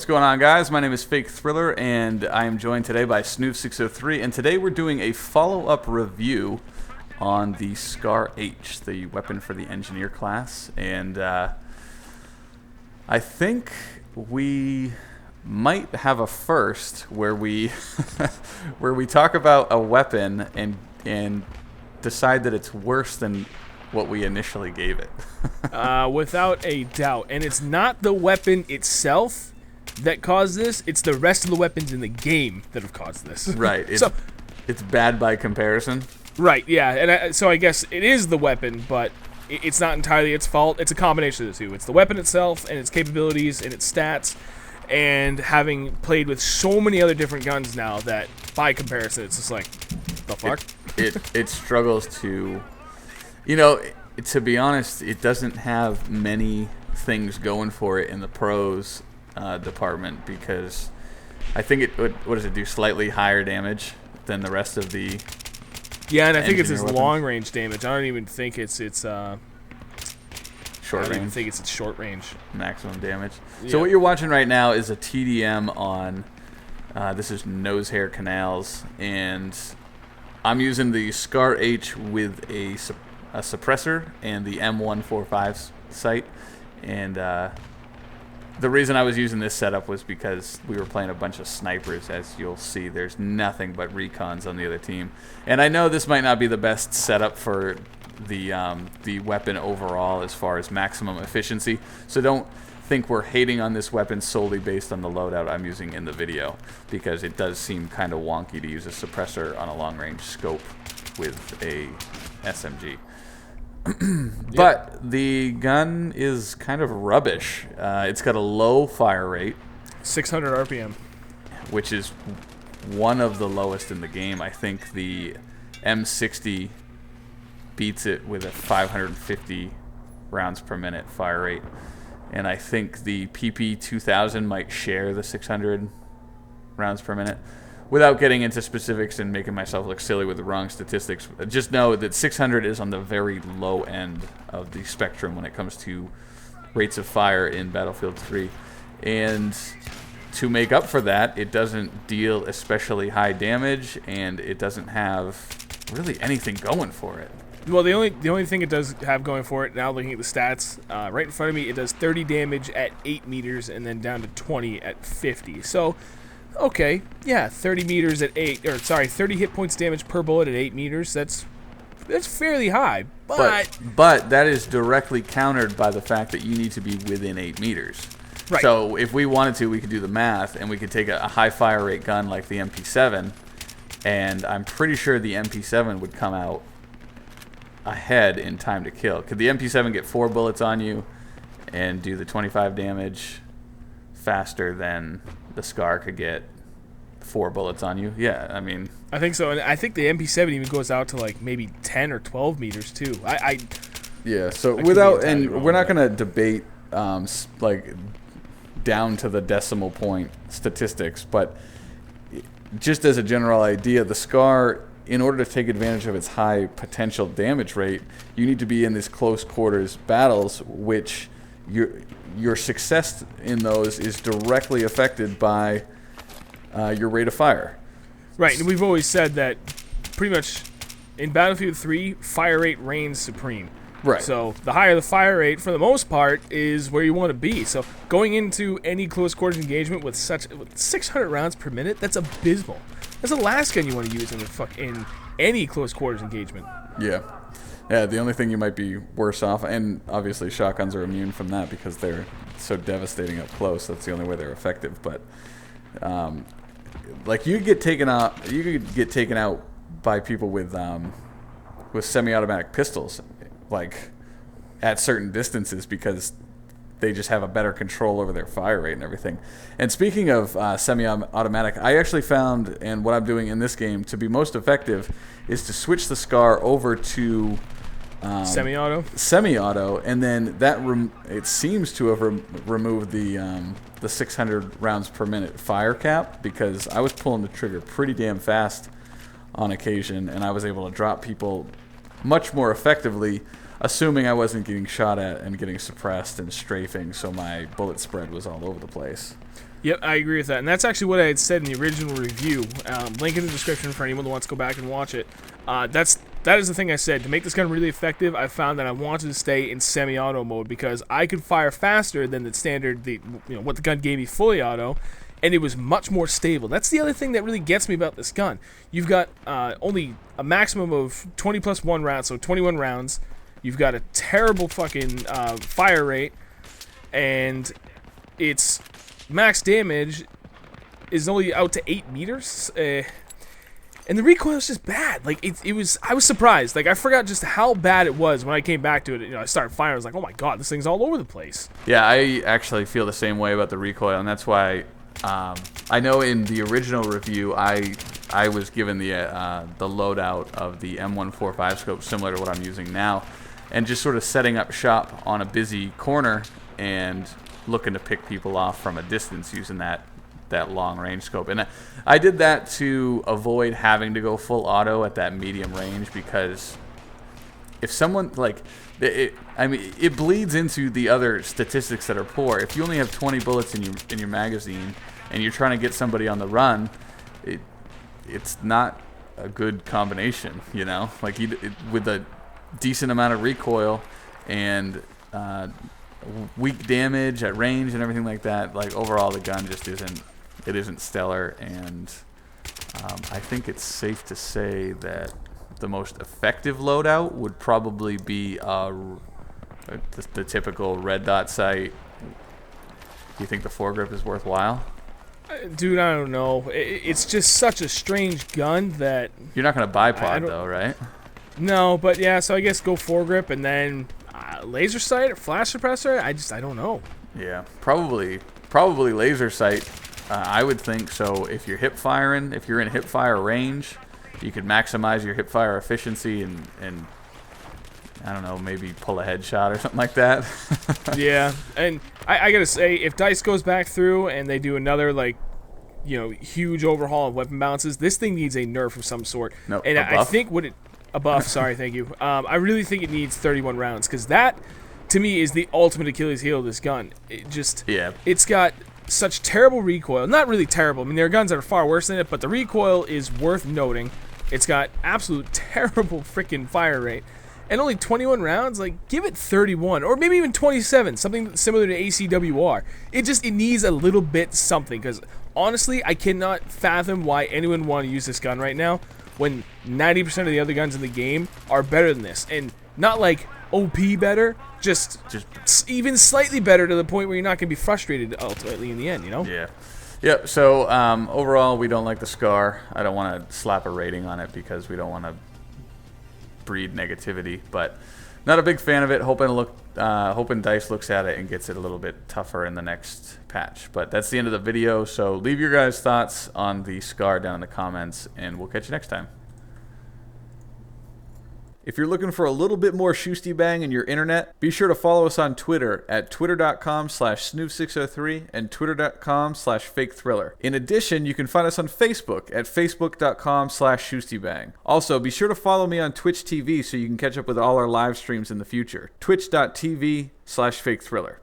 What's going on, guys? My name is fakethriller, and I am joined today by Snoof603, and today we're doing a follow-up review on the Scar H, the weapon for the engineer class, and I think we might have a first where we where we talk about a weapon and decide that it's worse than what we initially gave it. Without a doubt. And it's not the weapon itself that caused this, it's the rest of the weapons in the game that have caused this. Right. It's bad by comparison. Right, yeah. And so I guess it is the weapon, but it's not entirely its fault. It's a combination of the two. It's the weapon itself and its capabilities and its stats, and having played with so many other different guns now that by comparison it's just like, the fuck? It struggles to, you know, to be honest, it doesn't have many things going for it in the pros department, because I think what does it do? Slightly higher damage than the rest of the. Yeah, and I think it's its weapons. long range damage. I don't even think it's short I don't range. even think it's its short range. Maximum damage. Yeah. So what you're watching right now is a TDM on. This is nose hair canals, and I'm using the Scar H with a suppressor and the M145 sight, and the reason I was using this setup was because we were playing a bunch of snipers. As you'll see, there's nothing but recons on the other team, and I know this might not be the best setup for the weapon overall as far as maximum efficiency, so don't think we're hating on this weapon solely based on the loadout I'm using in the video, because it does seem kind of wonky to use a suppressor on a long-range scope with a SMG. But the gun is kind of rubbish. It's got a low fire rate, 600 RPM, which is one of the lowest in the game. I think the M60 beats it with a 550 rounds per minute fire rate, and I think the PP2000 might share the 600 rounds per minute. Without getting into specifics and making myself look silly with the wrong statistics, just know that 600 is on the very low end of the spectrum when it comes to rates of fire in Battlefield 3. And to make up for that, it doesn't deal especially high damage, and it doesn't have really anything going for it. Well, the only thing it does have going for it, now looking at the stats, right in front of me, it does 30 damage at 8 meters and then down to 20 at 50. So, okay, yeah, 30 meters at 30 hit points damage per bullet at 8 meters. That's fairly high, but that is directly countered by the fact that you need to be within 8 meters. Right. So if we wanted to, we could do the math, and we could take a high fire rate gun like the MP7, and I'm pretty sure the MP7 would come out ahead in time to kill. Could the MP7 get 4 bullets on you and do the 25 damage faster than the Scar could get 4 bullets on you? Yeah, I mean, I think so, and I think the MP7 even goes out to like maybe 10 or 12 meters too. Yeah, so I without, could be entirely and wrong we're not with going to debate like down to the decimal point statistics, but just as a general idea, the Scar, in order to take advantage of its high potential damage rate, you need to be in these close quarters battles, which your success in those is directly affected by your rate of fire. Right, and we've always said that pretty much in Battlefield 3, fire rate reigns supreme. Right. So the higher the fire rate, for the most part, is where you want to be. So going into any close quarters engagement with 600 rounds per minute, that's abysmal. That's the last gun you want to use in any close quarters engagement. Yeah. Yeah, the only thing you might be worse off, and obviously shotguns are immune from that because they're so devastating up close. That's the only way they're effective. But like you could get taken out by people with semi-automatic pistols, like at certain distances, because they just have a better control over their fire rate and everything. And speaking of semi-automatic, I actually found, and what I'm doing in this game to be most effective, is to switch the Scar over to semi-auto, and then that it seems to have removed the 600 rounds per minute fire cap, because I was pulling the trigger pretty damn fast on occasion, and I was able to drop people much more effectively assuming I wasn't getting shot at and getting suppressed and strafing, so my bullet spread was all over the place. Yep, I agree with that. And that's actually what I had said in the original review. Link in the description for anyone that wants to go back and watch it. That is the thing I said. To make this gun really effective, I found that I wanted to stay in semi-auto mode because I could fire faster than the standard, what the gun gave me fully auto, and it was much more stable. That's the other thing that really gets me about this gun. You've got only a maximum of 20 plus 1 rounds, so 21 rounds. You've got a terrible fucking fire rate, and its max damage is only out to 8 meters. And the recoil is just bad. Like I was surprised. Like I forgot just how bad it was when I came back to it. I started firing. I was like, oh my god, this thing's all over the place. Yeah, I actually feel the same way about the recoil, and that's why I know in the original review I was given the loadout of the M145 scope, similar to what I'm using now, and just sort of setting up shop on a busy corner and looking to pick people off from a distance using that long range scope. And I did that to avoid having to go full auto at that medium range, because if someone it bleeds into the other statistics that are poor. If you only have 20 bullets in your magazine and you're trying to get somebody on the run, it's not a good combination, like with a decent amount of recoil and weak damage at range and everything like that. Like overall, the gun just isn't stellar, and I think it's safe to say that the most effective loadout would probably be the typical red dot sight. Do you think the foregrip is worthwhile? Dude, I don't know. It's just such a strange gun that you're not going to buy pod though, right? No, but yeah. So I guess go foregrip and then laser sight or flash suppressor. I don't know. Yeah, probably laser sight. I would think so. If you're hip firing, if you're in hip fire range, you could maximize your hip fire efficiency and I don't know, maybe pull a headshot or something like that. Yeah, and I gotta say, if DICE goes back through and they do another huge overhaul of weapon balances, this thing needs a nerf of some sort. No, and a buff? I think a buff. Sorry, thank you. I really think it needs 31 rounds, because that to me is the ultimate Achilles heel of this gun. It's got such terrible recoil. Not really terrible. I mean, there are guns that are far worse than it, but the recoil is worth noting. It's got absolute terrible freaking fire rate. And only 21 rounds? Like, give it 31. Or maybe even 27. Something similar to ACWR. It needs a little bit something. Because, honestly, I cannot fathom why anyone would want to use this gun right now when 90% of the other guns in the game are better than this. And not like OP better, just even slightly better, to the point where you're not going to be frustrated ultimately in the end, Yeah. Yep, so overall, we don't like the SCAR. I don't want to slap a rating on it because we don't want to breed negativity, but not a big fan of it. Hoping DICE looks at it and gets it a little bit tougher in the next patch. But that's the end of the video, so leave your guys' thoughts on the SCAR down in the comments, and we'll catch you next time. If you're looking for a little bit more Shustybang in your internet, be sure to follow us on Twitter at twitter.com/snoop603 and twitter.com/fakethriller. In addition, you can find us on Facebook at facebook.com/Shustybang. Also, be sure to follow me on Twitch TV so you can catch up with all our live streams in the future. twitch.tv/fakethriller.